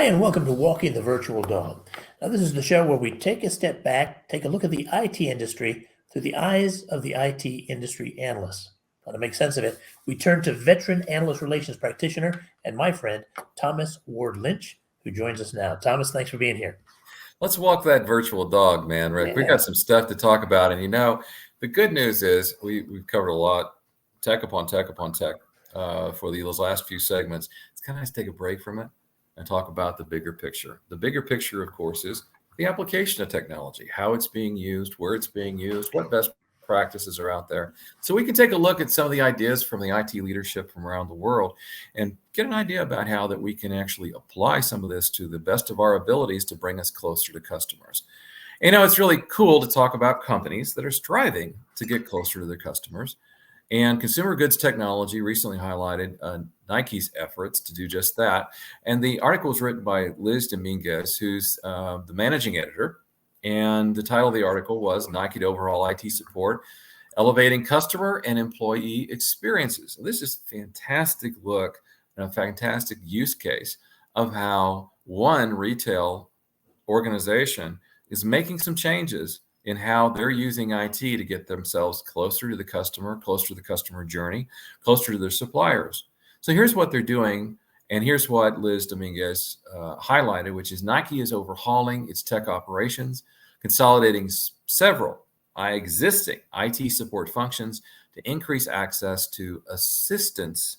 and welcome to Walking the Virtual Dog. Now, this is the show where we take a step back, take a look at the IT industry through the eyes of the IT industry analysts. Now, to make sense of it, we turn to veteran analyst relations practitioner and my friend, Thomas Ward Lynch, who joins us now. Thomas, thanks for being here. Let's walk that virtual dog, man, Rick. Yeah. We've got some stuff to talk about. And, the good news is we've covered a lot, tech upon tech upon tech for those last few segments. It's kind of nice to take a break from it and talk about the bigger picture. The bigger picture, of course, is the application of technology, how it's being used, where it's being used, what best practices are out there. So we can take a look at some of the ideas from the IT leadership from around the world and get an idea about how that we can actually apply some of this to the best of our abilities to bring us closer to customers. It's really cool to talk about companies that are striving to get closer to their customers. And consumer goods technology recently highlighted Nike's efforts to do just that. And the article was written by Liz Dominguez, who's the managing editor. And the title of the article was Nike to Overhaul IT Support, Elevating Customer and Employee Experiences. And this is a fantastic look and a fantastic use case of how one retail organization is making some changes in how they're using IT to get themselves closer to the customer journey, closer to their suppliers. So here's what they're doing, and here's what Liz Dominguez highlighted, which is Nike is overhauling its tech operations, consolidating several existing IT support functions to increase access to assistance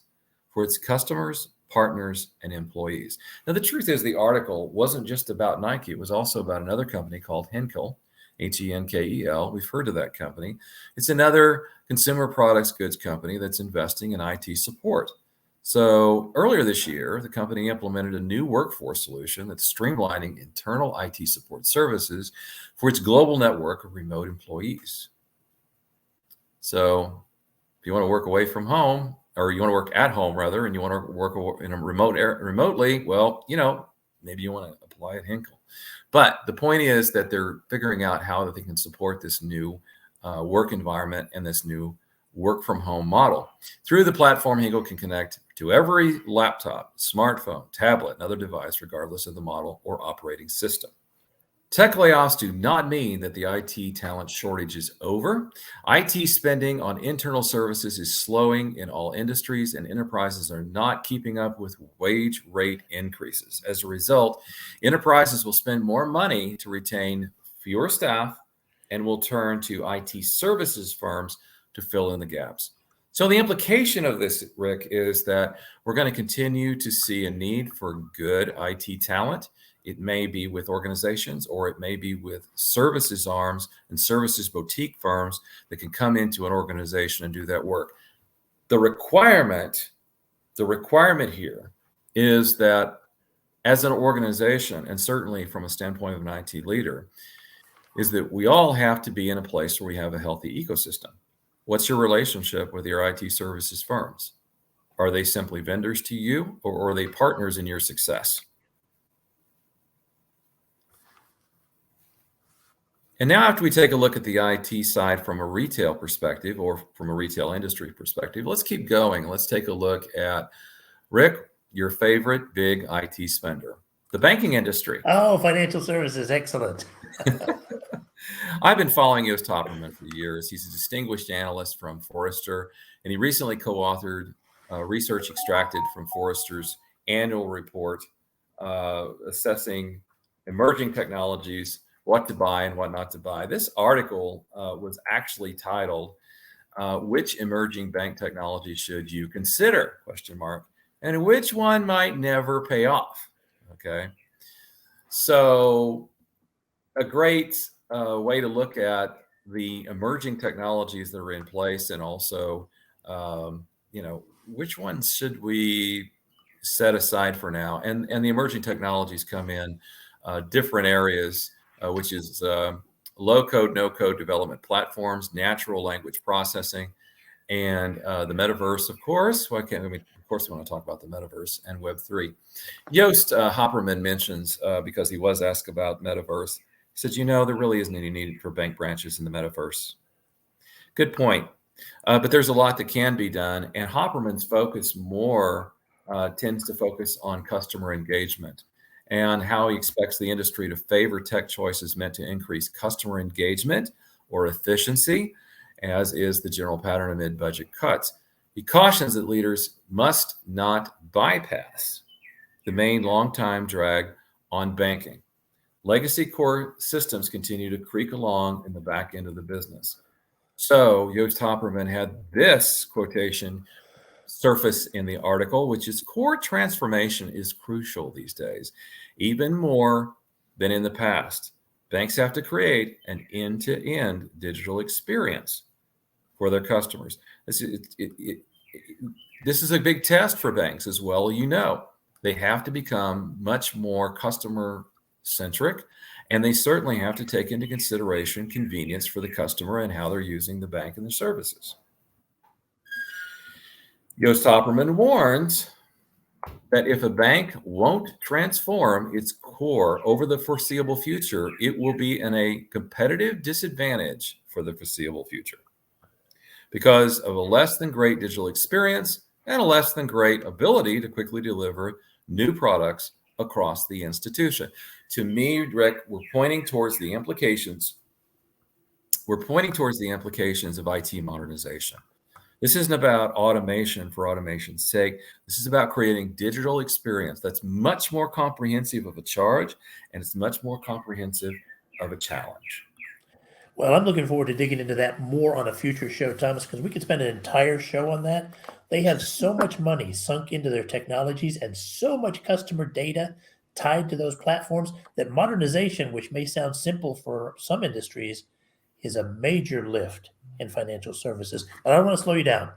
for its customers, partners, and employees. Now, the truth is the article wasn't just about Nike. It was also about another company called Henkel, Henkel. We've heard of that company. It's another consumer products goods company that's investing in IT support. So earlier this year, the company implemented a new workforce solution that's streamlining internal IT support services for its global network of remote employees. So if you want to work away from home, or you want to work at home rather, and you want to work in a remotely, well, maybe you want to apply at Henkel. But the point is that they're figuring out how they can support this new work environment and this new work from home model. Through the platform, Henkel can connect to every laptop, smartphone, tablet, and other device, regardless of the model or operating system. Tech layoffs do not mean that the IT talent shortage is over. IT spending on internal services is slowing in all industries, and enterprises are not keeping up with wage rate increases. As a result, enterprises will spend more money to retain fewer staff and will turn to IT services firms to fill in the gaps. So the implication of this, Rick, is that we're going to continue to see a need for good IT talent. It may be with organizations, or it may be with services arms and services boutique firms that can come into an organization and do that work. The requirement here is that as an organization, and certainly from a standpoint of an IT leader, is that we all have to be in a place where we have a healthy ecosystem. What's your relationship with your IT services firms? Are they simply vendors to you, or are they partners in your success? And now after we take a look at the IT side from a retail perspective, or from a retail industry perspective, let's keep going. Let's take a look at, Rick, your favorite big IT spender, the banking industry. Oh, financial services. Excellent. I've been following Jost Hoppermann for years. He's a distinguished analyst from Forrester, and he recently co-authored research extracted from Forrester's annual report assessing emerging technologies, what to buy and what not to buy. This article was actually titled, Which Emerging Bank Technology Should You Consider? ? And which one might never pay off? Okay. So a great way to look at the emerging technologies that are in place, and also, which ones should we set aside for now? And the emerging technologies come in different areas, which is low-code, no-code development platforms, natural language processing, and the metaverse, of course. Of course, we want to talk about the metaverse and Web3. Jost Hoppermann mentions, because he was asked about metaverse, he says, there really isn't any need for bank branches in the metaverse. Good point. But there's a lot that can be done. And Hoppermann's focus more tends to focus on customer engagement. and how he expects the industry to favor tech choices meant to increase customer engagement or efficiency, as is the general pattern amid budget cuts. He cautions that leaders must not bypass the main long-time drag on banking. Legacy core systems continue to creak along in the back end of the business. So Jost Hoppermann had this quotation surface in the article, which is core transformation is crucial these days, even more than in the past. Banks have to create an end-to-end digital experience for their customers. This is a big test for banks as well. You know, they have to become much more customer-centric, and they certainly have to take into consideration convenience for the customer and how they're using the bank and their services. Jost Hoppermann warns that if a bank won't transform its core over the foreseeable future, it will be in a competitive disadvantage for the foreseeable future because of a less than great digital experience and a less than great ability to quickly deliver new products across the institution. To me, Rick, we're pointing towards the implications. We're pointing towards the implications of IT modernization. This isn't about automation for automation's sake. This is about creating digital experience that's much more comprehensive of a charge, and it's much more comprehensive of a challenge. Well, I'm looking forward to digging into that more on a future show, Thomas, because we could spend an entire show on that. They have so much money sunk into their technologies and so much customer data tied to those platforms that modernization, which may sound simple for some industries, is a major lift in financial services. But I don't want to slow you down.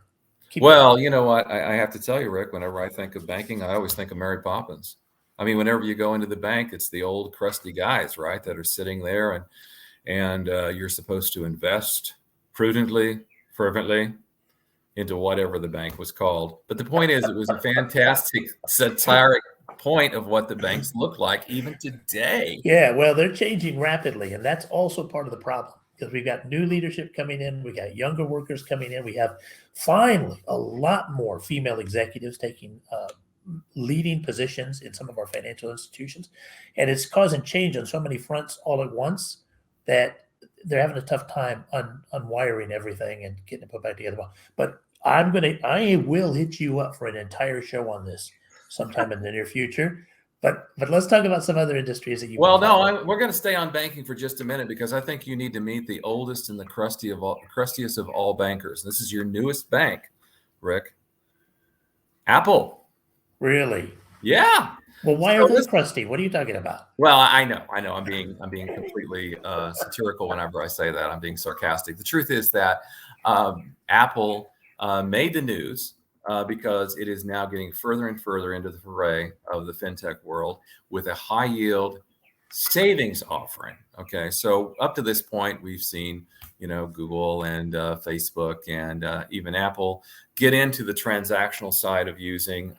Keep going. You know what? I have to tell you, Rick, whenever I think of banking, I always think of Mary Poppins. I mean, whenever you go into the bank, it's the old crusty guys, right, that are sitting there and you're supposed to invest prudently, fervently into whatever the bank was called. But the point is, it was a fantastic satiric point of what the banks look like even today. Yeah, well, they're changing rapidly, and that's also part of the problem because we've got new leadership coming in, we got younger workers coming in, we have finally a lot more female executives taking leading positions in some of our financial institutions, and it's causing change on so many fronts all at once that they're having a tough time unwiring everything and getting it put back together. But I will hit you up for an entire show on this sometime in the near future. But let's talk about some other industries that you. Well, no, we're going to stay on banking for just a minute because I think you need to meet the oldest and the crustiest of all bankers. This is your newest bank, Rick. Apple. Really? Yeah. Well, why are they crusty? What are you talking about? Well, I know. I'm being completely satirical whenever I say that. I'm being sarcastic. The truth is that Apple made the news because it is now getting further and further into the foray of the fintech world with a high yield savings offering. Okay, so up to this point, we've seen Google and Facebook and even Apple get into the transactional side of using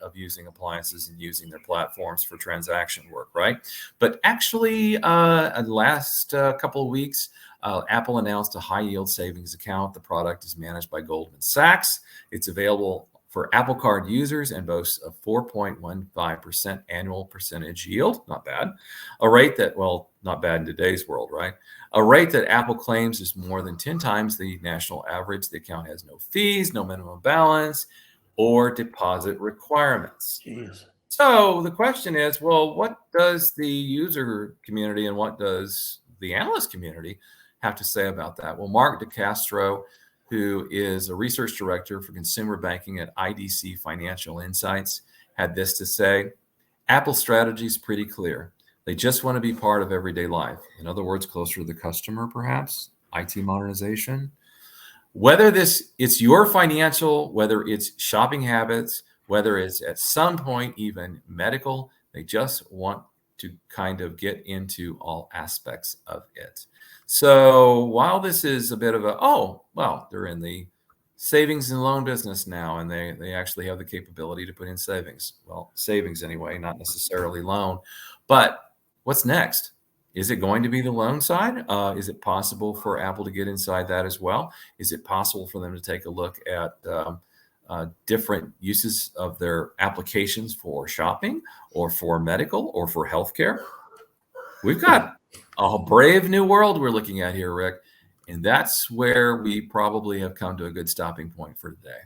appliances and using their platforms for transaction work, right? But actually, in the last couple of weeks, Apple announced a high yield savings account. The product is managed by Goldman Sachs. It's available for Apple Card users and boasts a 4.15% annual percentage yield. Not bad. A rate that, well, not bad in today's world, right? A rate that Apple claims is more than 10 times the national average. The account has no fees, no minimum balance, or deposit requirements. Jeez. So the question is, well, what does the user community and what does the analyst community have to say about that? Well, Mark DeCastro, who is a research director for consumer banking at IDC Financial Insights, had this to say: Apple's strategy is pretty clear. They just want to be part of everyday life. In other words, closer to the customer, perhaps, IT modernization. Whether it's your financial, whether it's shopping habits, whether it's at some point even medical, they just want to kind of get into all aspects of it. So while this is a bit of they're in the savings and loan business now, and they actually have the capability to put in savings. Well, savings anyway, not necessarily loan. But what's next? Is it going to be the loan side? Is it possible for Apple to get inside that as well? Is it possible for them to take a look at different uses of their applications for shopping or for medical or for healthcare. We've got a brave new world we're looking at here, Rick. And that's where we probably have come to a good stopping point for today.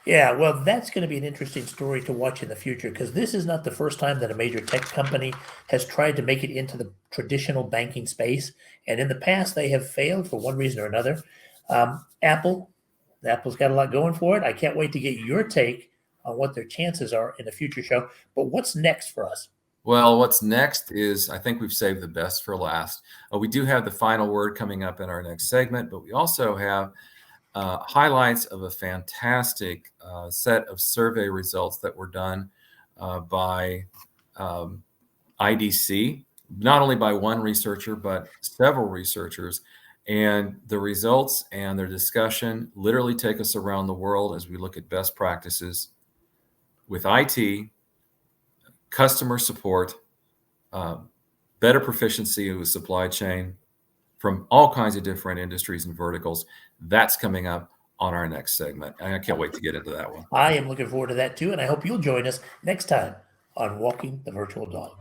Yeah, well, that's going to be an interesting story to watch in the future because this is not the first time that a major tech company has tried to make it into the traditional banking space. And in the past, they have failed for one reason or another. Apple's got a lot going for it. I can't wait to get your take on what their chances are in a future show. But what's next for us? Well, what's next is, I think we've saved the best for last. We do have the final word coming up in our next segment, but we also have highlights of a fantastic set of survey results that were done by IDC, not only by one researcher, but several researchers. And the results and their discussion literally take us around the world as we look at best practices with IT, customer support, better proficiency with supply chain from all kinds of different industries and verticals. That's coming up on our next segment. I can't wait to get into that one. I am looking forward to that too, and I hope you'll join us next time on Walking the Virtual Dog.